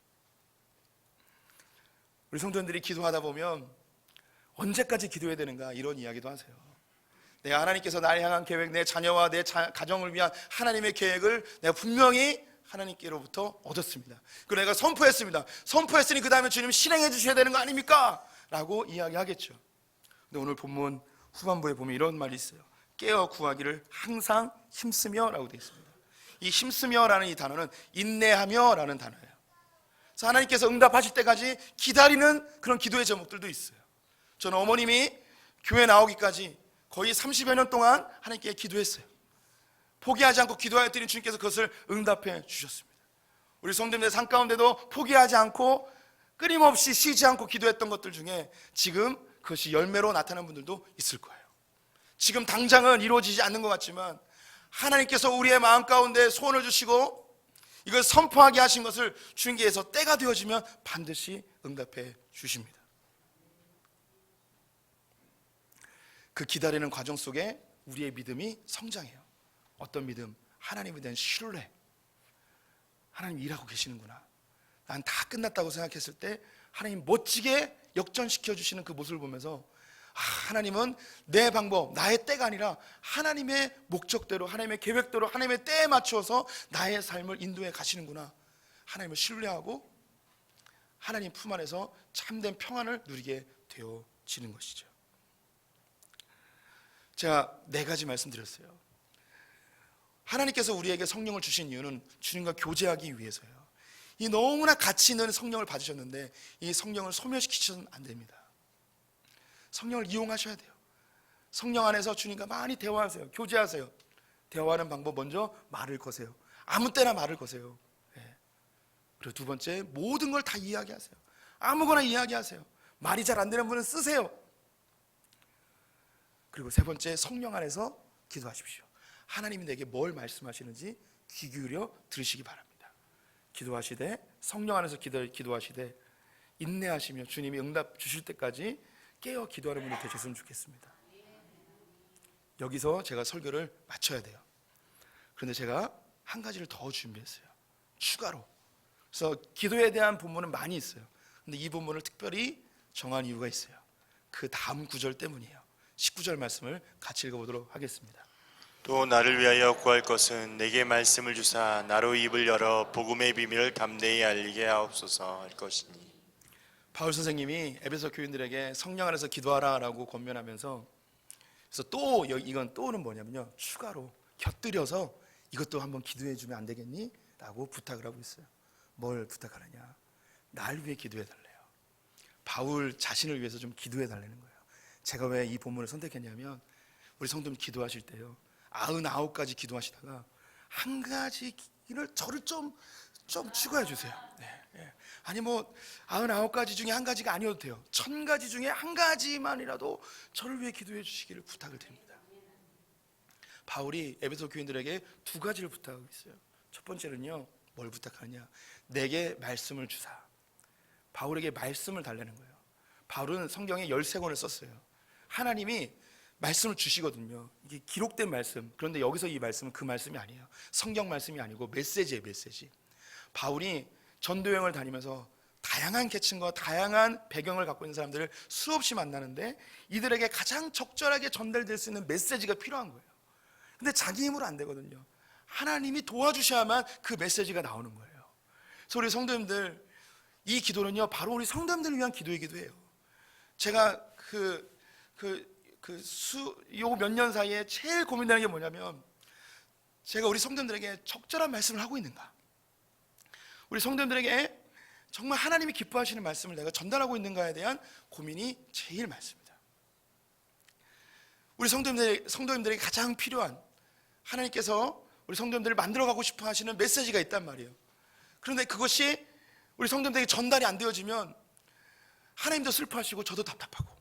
우리 성도님들이 기도하다 보면 언제까지 기도해야 되는가 이런 이야기도 하세요. 내가 하나님께서 나를 향한 계획, 내 자녀와 내 가정을 위한 하나님의 계획을 내가 분명히 하나님께로부터 얻었습니다. 그리고 내가 선포했습니다. 선포했으니 그 다음에 주님 실행해 주셔야 되는 거 아닙니까? 라고 이야기하겠죠. 근데 오늘 본문 후반부에 보면 이런 말이 있어요. 깨어 구하기를 항상 힘쓰며 라고 되어 있습니다. 이 힘쓰며 라는 이 단어는 인내하며 라는 단어예요. 그래서 하나님께서 응답하실 때까지 기다리는 그런 기도의 제목들도 있어요. 저는 어머님이 교회 나오기까지 거의 30여 년 동안 하나님께 기도했어요. 포기하지 않고 기도하였더니 주님께서 그것을 응답해 주셨습니다. 우리 성도님들 삶 가운데도 포기하지 않고 끊임없이 쉬지 않고 기도했던 것들 중에 지금 그것이 열매로 나타나는 분들도 있을 거예요. 지금 당장은 이루어지지 않는 것 같지만 하나님께서 우리의 마음 가운데 소원을 주시고 이걸 선포하게 하신 것을 주님께서 때가 되어지면 반드시 응답해 주십니다. 그 기다리는 과정 속에 우리의 믿음이 성장해요. 어떤 믿음? 하나님에 대한 신뢰. 하나님 일하고 계시는구나. 난 다 끝났다고 생각했을 때 하나님 멋지게 역전시켜 주시는 그 모습을 보면서 하나님은 내 방법, 나의 때가 아니라 하나님의 목적대로, 하나님의 계획대로, 하나님의 때에 맞추어서 나의 삶을 인도해 가시는구나. 하나님을 신뢰하고 하나님 품 안에서 참된 평안을 누리게 되어지는 것이죠. 제가 4가지 말씀드렸어요. 하나님께서 우리에게 성령을 주신 이유는 주님과 교제하기 위해서예요. 이 너무나 가치 있는 성령을 받으셨는데 이 성령을 소멸시키셔서는 안 됩니다. 성령을 이용하셔야 돼요. 성령 안에서 주님과 많이 대화하세요. 교제하세요. 대화하는 방법 먼저 말을 거세요. 아무 때나 말을 거세요. 그리고 2번째, 모든 걸 다 이야기하세요. 아무거나 이야기하세요. 말이 잘 안 되는 분은 쓰세요. 그리고 3번째, 성령 안에서 기도하십시오. 하나님이 내게 뭘 말씀하시는지 귀 기울여 들으시기 바랍니다. 기도하시되 성령 안에서 기도하시되 인내하시며 주님이 응답 주실 때까지 깨어 기도하는 분이 되셨으면 좋겠습니다. 여기서 제가 설교를 마쳐야 돼요. 그런데 제가 한 가지를 더 준비했어요. 추가로. 그래서 기도에 대한 본문은 많이 있어요. 근데 이 본문을 특별히 정한 이유가 있어요. 그 다음 구절 때문이에요. 19절 말씀을 같이 읽어보도록 하겠습니다. 또 나를 위하여 구할 것은 내게 말씀을 주사 나로 입을 열어 복음의 비밀을 담대히 알리게 하옵소서 할 것이니. 바울 선생님이 에베소 교인들에게 성령 안에서 기도하라라고 권면하면서 그래서 또 이건 또는 뭐냐면요, 추가로 곁들여서 이것도 한번 기도해 주면 안 되겠니? 라고 부탁을 하고 있어요. 뭘 부탁하느냐? 날 위해 기도해 달래요. 바울 자신을 위해서 좀 기도해 달라는 거예요. 제가 왜 이 본문을 선택했냐면 우리 성도님 기도하실 때요 99가지 기도하시다가 한 가지를 저를 좀 추가해 주세요. 아니 뭐 99가지 중에 한 가지가 아니어도 돼요. 1000가지 중에 한 가지만이라도 저를 위해 기도해 주시기를 부탁을 드립니다. 바울이 에베소 교인들에게 두 가지를 부탁하고 있어요. 첫 번째는요, 뭘 부탁하느냐? 내게 말씀을 주사. 바울에게 말씀을 달라는 거예요. 바울은 성경에 13권을 썼어요. 하나님이 말씀을 주시거든요. 이게 기록된 말씀. 그런데 여기서 이 말씀은 그 말씀이 아니에요. 성경 말씀이 아니고 메시지예요, 메시지. 바울이 전도여행을 다니면서 다양한 계층과 다양한 배경을 갖고 있는 사람들을 수없이 만나는데 이들에게 가장 적절하게 전달될 수 있는 메시지가 필요한 거예요. 근데 자기 힘으로 안 되거든요. 하나님이 도와주셔야만 그 메시지가 나오는 거예요. 그래서 우리 성도님들, 이 기도는요, 바로 우리 성도님들을 위한 기도이기도 해요. 제가 요 몇 년 사이에 제일 고민되는 게 뭐냐면, 제가 우리 성도님들에게 적절한 말씀을 하고 있는가, 우리 성도님들에게 정말 하나님이 기뻐하시는 말씀을 내가 전달하고 있는가에 대한 고민이 제일 많습니다. 우리 성도님들에게 가장 필요한, 하나님께서 우리 성도님들을 만들어가고 싶어 하시는 메시지가 있단 말이에요. 그런데 그것이 우리 성도님들에게 전달이 안 되어지면 하나님도 슬퍼하시고 저도 답답하고,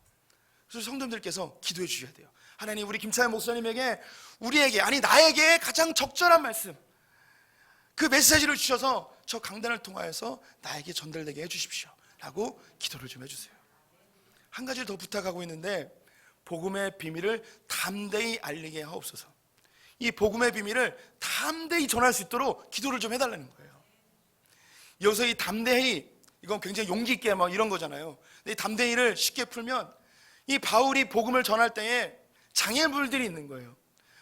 그래서 성도님들께서 기도해 주셔야 돼요. 하나님, 우리 김찬현 목사님에게, 우리에게, 아니 나에게 가장 적절한 말씀, 그 메시지를 주셔서 저 강단을 통하여서 나에게 전달되게 해주십시오 라고 기도를 좀 해주세요. 한 가지를 더 부탁하고 있는데, 복음의 비밀을 담대히 알리게 하옵소서. 이 복음의 비밀을 담대히 전할 수 있도록 기도를 좀 해달라는 거예요. 여기서 이 담대히, 이건 굉장히 용기 있게 막 이런 거잖아요. 근데 이 담대히를 쉽게 풀면, 이 바울이 복음을 전할 때에 장애물들이 있는 거예요.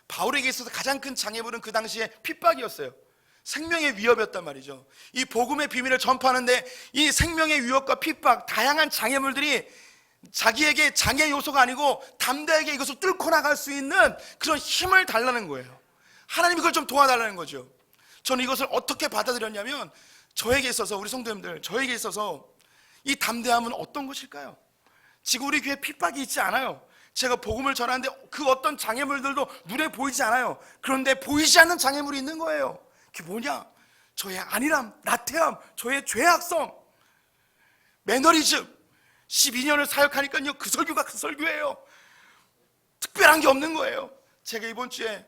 바울에게 있어서 가장 큰 장애물은 그 당시에 핍박이었어요. 생명의 위협이었단 말이죠. 이 복음의 비밀을 전파하는데 이 생명의 위협과 핍박, 다양한 장애물들이 자기에게 장애 요소가 아니고 담대하게 이것을 뚫고 나갈 수 있는 그런 힘을 달라는 거예요. 하나님이 그걸 좀 도와달라는 거죠. 저는 이것을 어떻게 받아들였냐면, 저에게 있어서, 우리 성도님들, 저에게 있어서 이 담대함은 어떤 것일까요? 지금 우리 교회에 핍박이 있지 않아요. 제가 복음을 전하는데 그 어떤 장애물들도 눈에 보이지 않아요. 그런데 보이지 않는 장애물이 있는 거예요. 그게 뭐냐? 저의 안일함, 나태함, 저의 죄악성, 매너리즘. 12년을 사역하니까요, 그 설교가 그 설교예요. 특별한 게 없는 거예요. 제가 이번 주에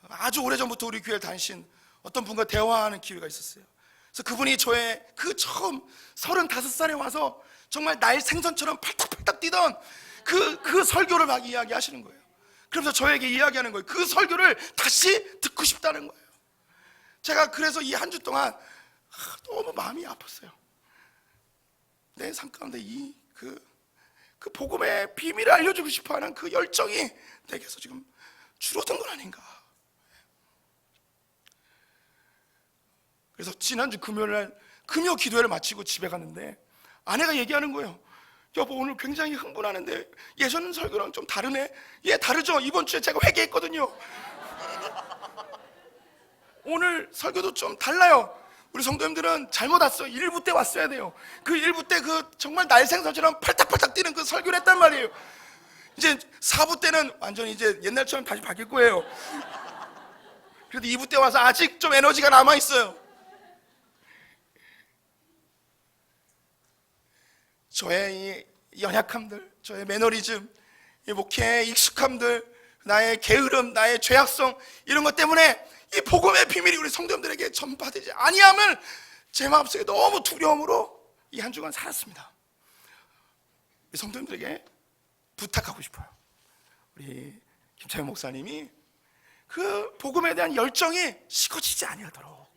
아주 오래전부터 우리 교회를 다니신 어떤 분과 대화하는 기회가 있었어요. 그래서 그분이 저의 그 처음 35살에 와서 정말 날 생선처럼 팔딱팔딱 뛰던 그 설교를 막 이야기하시는 거예요. 그러면서 저에게 이야기하는 거예요. 그 설교를 다시 듣고 싶다는 거예요. 제가 그래서 이 한 주 동안 너무 마음이 아팠어요. 내 삶 가운데 그 복음의 비밀을 알려주고 싶어하는 그 열정이 내게서 지금 줄어든 건 아닌가. 그래서 지난주 금요일날 금요 기도회를 마치고 집에 갔는데 아내가 얘기하는 거예요. 여보, 오늘 굉장히 흥분하는데 예전 설교랑 좀 다르네. 예, 다르죠. 이번 주에 제가 회개했거든요. 오늘 설교도 좀 달라요. 우리 성도님들은 잘못 왔어요. 1부 때 왔어야 돼요. 그 1부 때 그 정말 날생선처럼 팔딱팔딱 뛰는 그 설교를 했단 말이에요. 이제 4부 때는 완전히 이제 옛날처럼 다시 바뀔 거예요. 그래도 2부 때 와서 아직 좀 에너지가 남아있어요. 저의 이 연약함들, 저의 매너리즘, 이 목회의 익숙함들, 나의 게으름, 나의 죄악성, 이런 것 때문에 이 복음의 비밀이 우리 성도님들에게 전파되지 아니함을 제 마음속에 너무 두려움으로 이 한 주간 살았습니다. 우리 성도님들에게 부탁하고 싶어요. 우리 김찬현 목사님이 그 복음에 대한 열정이 식어지지 아니하도록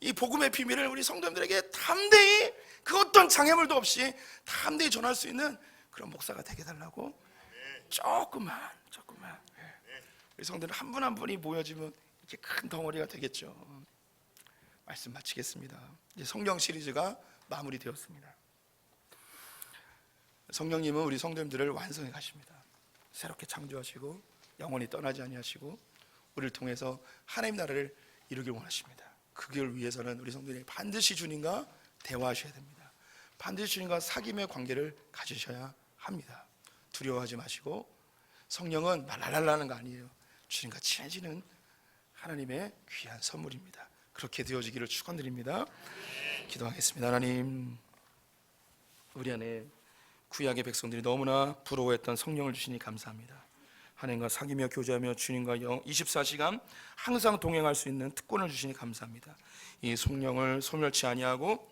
이 복음의 비밀을 우리 성도님들에게 담대히, 그 어떤 장애물도 없이 담대히 전할 수 있는 그런 목사가 되게 달라고 조금만 우리 성도들 한 분 한 분이 모여지면 이렇게 큰 덩어리가 되겠죠. 말씀 마치겠습니다. 이제 성령 시리즈가 마무리되었습니다. 성령님은 우리 성도님들을 완성해 가십니다. 새롭게 창조하시고 영원히 떠나지 아니하시고 우리를 통해서 하나님 나라를 이루길 원하십니다. 그걸 위해서는 우리 성도들이 반드시 주님과 대화하셔야 됩니다. 반드시 주님과 사귐의 관계를 가지셔야 합니다. 두려워하지 마시고, 성령은 말랄랄라는 거 아니에요. 주님과 친해지는 하나님의 귀한 선물입니다. 그렇게 되어지기를 축원드립니다. 기도하겠습니다. 하나님, 우리 안에 구약의 백성들이 너무나 부러워했던 성령을 주시니 감사합니다. 하나님과 사귀며 교제하며 주님과 24시간 항상 동행할 수 있는 특권을 주시니 감사합니다. 이 성령을 소멸치 아니하고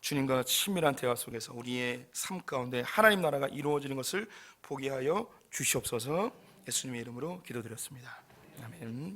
주님과 친밀한 대화 속에서 우리의 삶 가운데 하나님 나라가 이루어지는 것을 보게 하여 주시옵소서. 예수님의 이름으로 기도드렸습니다. 아멘.